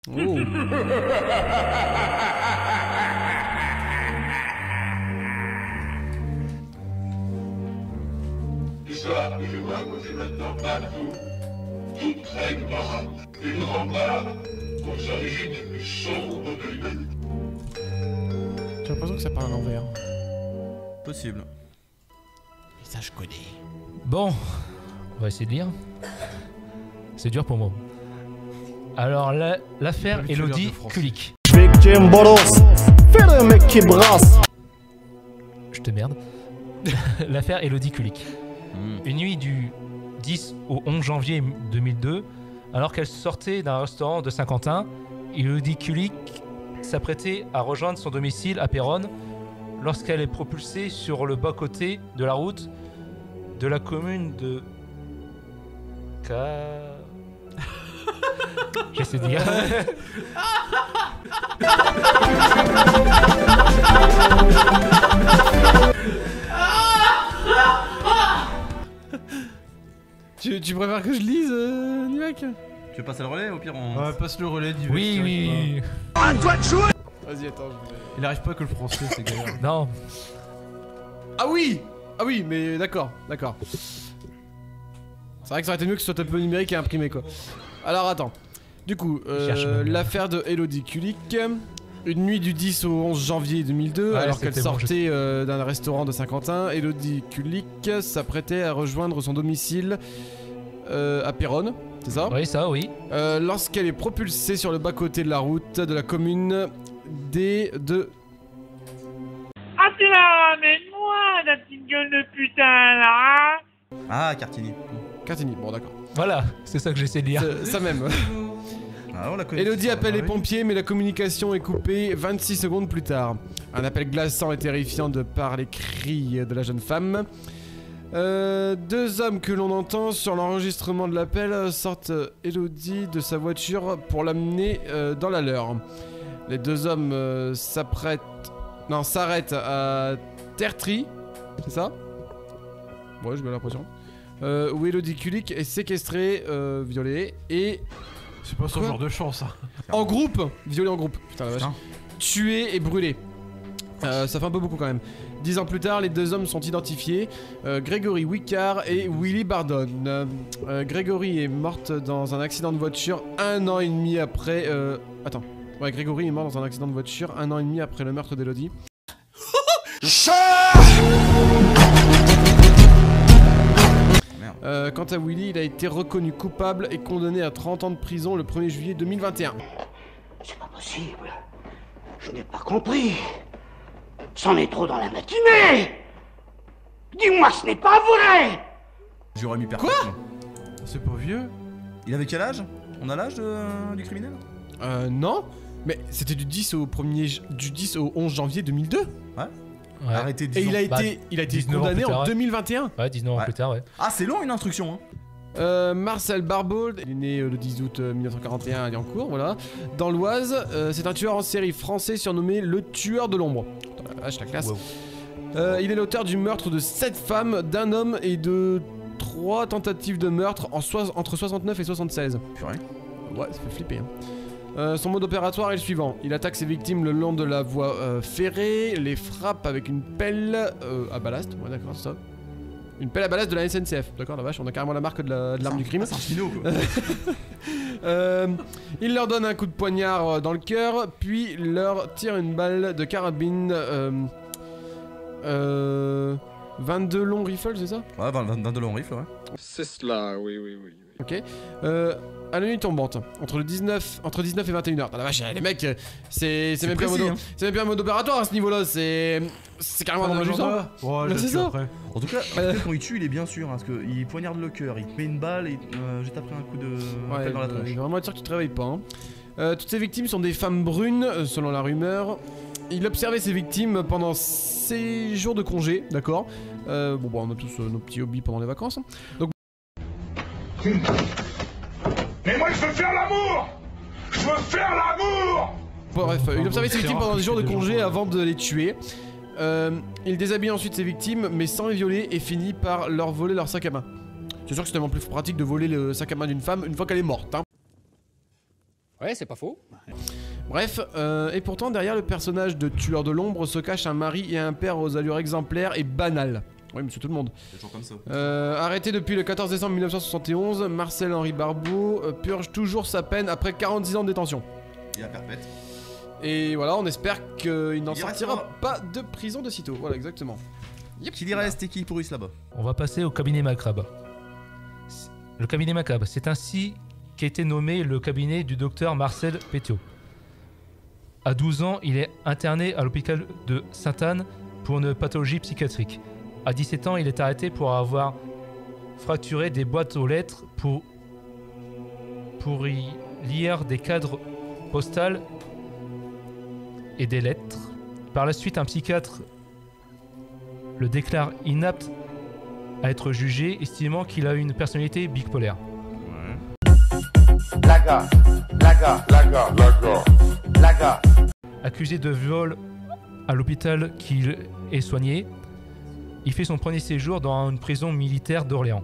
Oh. Ça, je vois que c'est maintenant partout. Toute règle morale. Une rempart aux origines les plus sombres de l'humanité. J'ai l'impression que ça parle à l'envers. Possible. Ça, je connais. Bon, on va essayer de lire. C'est dur pour moi. Alors, l'affaire Elodie Kulik. Victime Boros, fais le mec qui brasse. Je te merde. L'affaire Elodie Kulik. Une nuit du 10 au 11 janvier 2002, alors qu'elle sortait d'un restaurant de Saint-Quentin, Elodie Kulik s'apprêtait à rejoindre son domicile à Péronne lorsqu'elle est propulsée sur le bas-côté de la route de la commune de... J'essaie de dire. Tu préfères que je lise, Nivek? Tu veux passer le relais? Au pire, on. Ouais, passe le relais, Nivek. Oui, oui. À toi de jouer. Vas-y, attends. Il arrive pas que le français, c'est galère. Non. Ah oui! Ah oui, mais d'accord, d'accord. C'est vrai que ça aurait été mieux que ce soit un peu numérique et imprimé, quoi. Alors, attends. Du coup, l'affaire de Elodie Kulik. Une nuit du 10 au 11 janvier 2002, Ouais, alors qu'elle c'était bon, sortait d'un restaurant de Saint-Quentin, Elodie Kulik s'apprêtait à rejoindre son domicile à Péronne, c'est ça? Oui, ça, oui. Lorsqu'elle est propulsée sur le bas-côté de la route de la commune de... Ah, tu la ramènes-moi, la petite gueule de putain, là. Ah, Cartini. Cartini, bon d'accord. Voilà, c'est ça que j'essaie de lire. Ça même. Ah, on la connaît. Elodie appelle les pompiers, mais la communication est coupée 26 secondes plus tard. Un appel glaçant et terrifiant de par les cris de la jeune femme. Deux hommes que l'on entend sur l'enregistrement de l'appel sortent Elodie de sa voiture pour l'amener dans la leur. Les deux hommes s'arrêtent à Tertry, c'est ça? Ouais, j'ai bien l'impression. Où Elodie Kulik est séquestrée, violée et... C'est pas son genre de chance, ça. En groupe, violée en groupe. Putain la vache. Tuée et brûlée. Ça fait un peu beaucoup quand même. 10 ans plus tard, les deux hommes sont identifiés. Grégory Wicard et Willy Bardon. Grégory est morte dans un accident de voiture 1 an et demi après... Attends. Ouais, Grégory est mort dans un accident de voiture 1 an et demi après le meurtre d'Elodie. Quant à Willy, il a été reconnu coupable et condamné à 30 ans de prison le 1er juillet 2021. C'est pas possible. Je n'ai pas compris. C'en est trop dans la matinée. Dis-moi, ce n'est pas vrai. J'aurais mis perpète. Quoi? C'est pas vieux. Il avait quel âge? On a l'âge du criminel? Non. Mais c'était du 10 au 11 janvier 2002. Ouais. Ouais. Arrêtez 10 Et ans. il a été 19 ans condamné plus tard, en ouais. 2021. Ouais, 19 ans plus tard, ouais. Ah, c'est long une instruction, hein. Marcel Barbauld, il est né le 10 août 1941 à Liancourt, voilà. Dans l'Oise, c'est un tueur en série français surnommé le tueur de l'ombre. Putain, la vache, la classe. Wow. Il est l'auteur du meurtre de 7 femmes, d'un homme et de 3 tentatives de meurtre entre 69 et 76. Purée. Ouais, ça fait flipper. Hein. Son mode opératoire est le suivant. Il attaque ses victimes le long de la voie ferrée, les frappe avec une pelle à ballast. Ouais, d'accord, c'est ça. Une pelle à ballast de la SNCF. D'accord, la vache, on a carrément la marque de l'arme du crime. Ah, c'est un chino, quoi. Il leur donne un coup de poignard dans le cœur, puis leur tire une balle de carabine. 22 longs rifles, c'est ça? Ouais, 22 longs rifles, ouais. C'est cela, oui, oui, oui. Ok. À la nuit tombante, entre 19 et 21h. Ah la vache, les mecs, c'est même plus un précis, mode, hein. c'est même plus un mode opératoire à ce niveau-là, c'est carrément dans le juste. Ouais, c'est ça. après. En tout cas, quand il tue, il est bien sûr, hein, parce qu'il poignarde le cœur, il te met une balle et juste après un coup de pelle dans la tronche. Je vais vraiment être sûr que tu te réveilles pas. Hein. Toutes ces victimes sont des femmes brunes, selon la rumeur. Il observait ses victimes pendant 6 jours de congé, d'accord. Bon, bah, on a tous nos petits hobbies pendant les vacances. Donc. Mais moi, je veux faire l'amour. Je veux faire l'amour. Bon, bref, il observait ses victimes pendant des jours de congé avant de les tuer. Il déshabille ensuite ses victimes, mais sans les violer, et finit par leur voler leur sac à main. C'est sûr que c'est tellement plus pratique de voler le sac à main d'une femme une fois qu'elle est morte. Hein. Ouais, c'est pas faux. Bref, et pourtant derrière le personnage de tueur de l'ombre se cache un mari et un père aux allures exemplaires et banales. Oui, monsieur tout le monde. C'est toujours comme ça. Arrêté depuis le 14 décembre 1971, Marcel-Henri Barbeau purge toujours sa peine après 46 ans de détention. Il a perpète. Et voilà, on espère qu'il n'en Il sortira restera. pas de prison de sitôt. Voilà, exactement. Qu'il y reste et qui pourrisse là-bas. On va passer au cabinet macabre. Le cabinet macabre, c'est ainsi qu'a été nommé le cabinet du docteur Marcel Petiot. À 12 ans, il est interné à l'hôpital de Sainte-Anne pour une pathologie psychiatrique. À 17 ans, il est arrêté pour avoir fracturé des boîtes aux lettres pour y lire des cadres postales et des lettres. Par la suite, un psychiatre le déclare inapte à être jugé, estimant qu'il a une personnalité bipolaire. Laga. Accusé de viol à l'hôpital qu'il est soigné, il fait son premier séjour dans une prison militaire d'Orléans.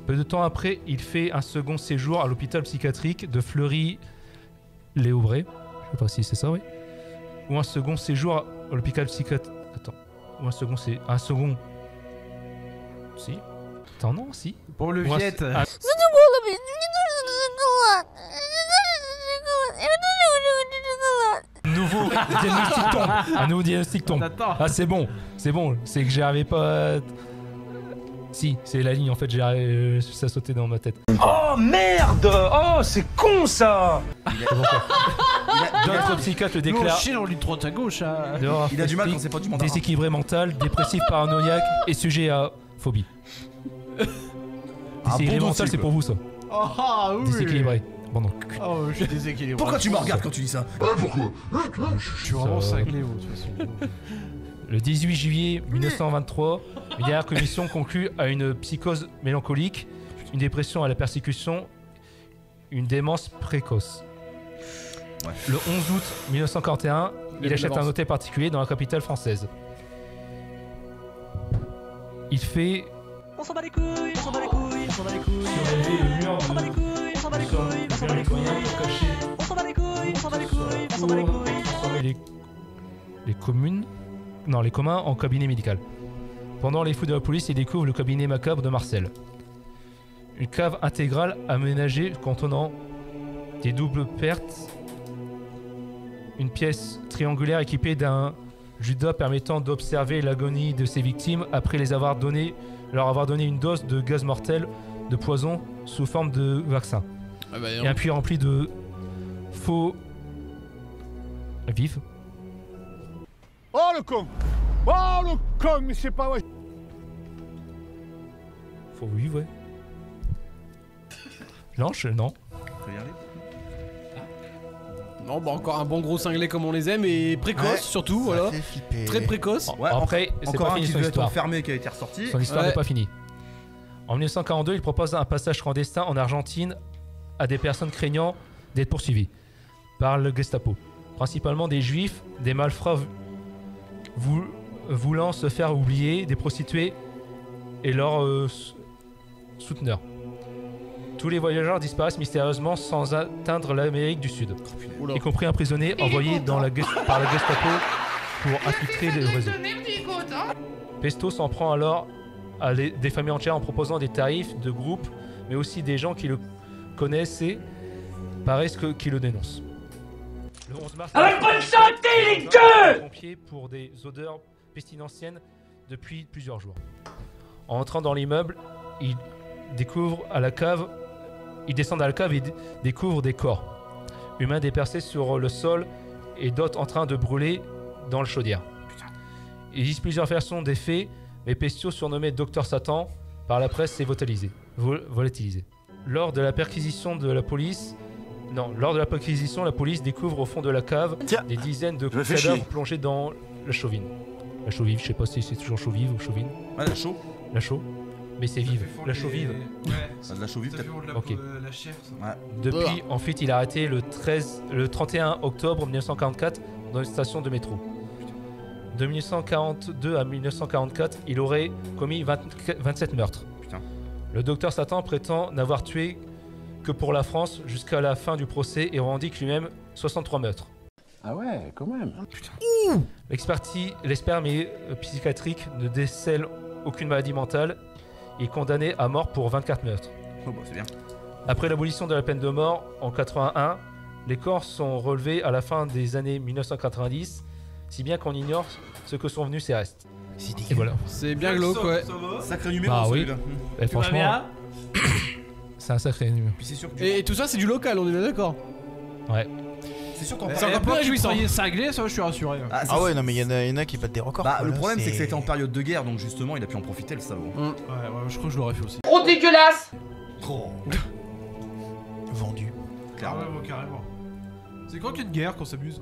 Peu de temps après, il fait un second séjour à l'hôpital psychiatrique de Fleury-les-Aubrais. Je sais pas si c'est ça, oui. Ou un second séjour à l'hôpital psychiatrique. Attends. Ou un second, c'est. Un second. Si. Attends, non, si. Pour le Ou un- Viet. un- Nouveau diagnostic tombe. Un nouveau diagnostic tombe. Attends. Ah, c'est bon. C'est bon. C'est que j'arrivais pas. Si, c'est la ligne en fait. Ça sautait dans ma tête. Oh merde! Oh, c'est con ça! D'autres psychiatres le Nous, on déclarent. chie, on lui droite à gauche. Hein. dehors Il a du mal quand artistique, c'est pas du mandarin. déséquilibré mental, dépressif, paranoïaque et sujet à phobie. Déséquilibré bon mental, dossier, c'est pour vous ça. Ah oui. Déséquilibré. Bon donc. Oh, je suis déséquilibré. Pourquoi tu me regardes quand tu dis ça? Je suis vraiment cinglé, vous, de toute façon. Le 18 juillet 1923, une dernière commission conclut à une psychose mélancolique, une dépression à la persécution, une démence précoce. Ouais. Le 11 août 1941, il achète un hôtel particulier dans la capitale française. Il fait On s'en bat les couilles, on s'en bat les couilles, on s'en bat les couilles. surlever le mur On s'en bat les couilles, on s'en bat les couilles, on s'en bat les couilles. On s'en bat les couilles, on s'en bat les couilles, on s'en bat les couilles. transformer les communs en cabinet médical. Pendant les fouilles de la police, il découvre le cabinet macabre de Marcel. Une cave intégrale aménagée contenant des doubles pertes, une pièce triangulaire équipée d'un judas permettant d'observer l'agonie de ses victimes après leur avoir donné une dose de gaz mortel de poison sous forme de vaccin. Ah bah, Et un puits rempli de faux vifs. Oh le con! Oh le con, mais c'est pas vrai! Faux vifs, ouais. Lâche, non. non, bah encore un bon gros cinglé comme on les aime et précoce Ouais, surtout, Ça voilà. fait flipper. Très précoce. Ouais, Après, c'est encore pas un fini qui son devait être histoire. enfermé qui a été ressorti. Son histoire Ouais. n'est pas finie. En 1942, il propose un passage clandestin en Argentine à des personnes craignant d'être poursuivies par le Gestapo. Principalement des juifs, des malfrats voulant se faire oublier, des prostituées et leurs souteneurs. Tous les voyageurs disparaissent mystérieusement sans atteindre l'Amérique du Sud, y compris un prisonnier envoyé par la Gestapo pour infiltrer le réseau. Pesto s'en prend alors à des familles entières en proposant des tarifs de groupe, mais aussi des gens qui le connaissent et paraissent qui le dénoncent. Le 11 mars, Avec bonne santé, les gueux! pompiers pour des odeurs pestilentielles depuis plusieurs jours. En entrant dans l'immeuble, ils descendent à la cave et découvrent des corps humains dépersés sur le sol et d'autres en train de brûler dans le chaudière. Il existe plusieurs versions des faits, mais Pestio, surnommé Docteur Satan par la presse, s'est volatilisé. Lors de la perquisition, la police découvre au fond de la cave des dizaines de cadavres plongés dans la chaux-vive. La chaux-vive, je sais pas si c'est toujours chaux-vive ou chaux-vive. Ouais, la chaux. La chaux. Mais c'est vive. La chaux-vive. Ouais. Ah, de la chaux vive, Ça peut-être. fait de la, Ok. la chair, ça. Ouais. Depuis, ensuite, il a arrêté le 31 octobre 1944 dans une station de métro. De 1942 à 1944, il aurait commis 27 meurtres. Putain. Le docteur Satan prétend n'avoir tué que pour la France jusqu'à la fin du procès et revendique lui-même 63 meurtres. Ah ouais, quand même. L'expert psychiatrique ne décèle aucune maladie mentale et est condamné à mort pour 24 meurtres. Oh bah c'est bien. Après l'abolition de la peine de mort en 81, les corps sont relevés à la fin des années 1990, si bien qu'on ignore ce que sont venus ces restes. Et voilà. C'est bien glauque, ouais. Sacré numéro Ah oui. celui-là. Et franchement, c'est un sacré numéro. Puis c'est sûr que Et tout ça, c'est du local, on est bien d'accord. Ouais. c'est sûr qu'en C'est encore plus Moi, réjouissant. soyez cinglé, ça, je suis rassuré. Ah ouais, non, mais il y en a qui battent des records. Bah quoi, le là, problème c'est que c'était en période de guerre, donc justement il a pu en profiter le salaud. Ouais, je crois que je l'aurais fait aussi. Trop dégueulasse. Oh, Vendu. Ah ouais, carrément. C'est quand qu'il y a une guerre qu'on s'amuse?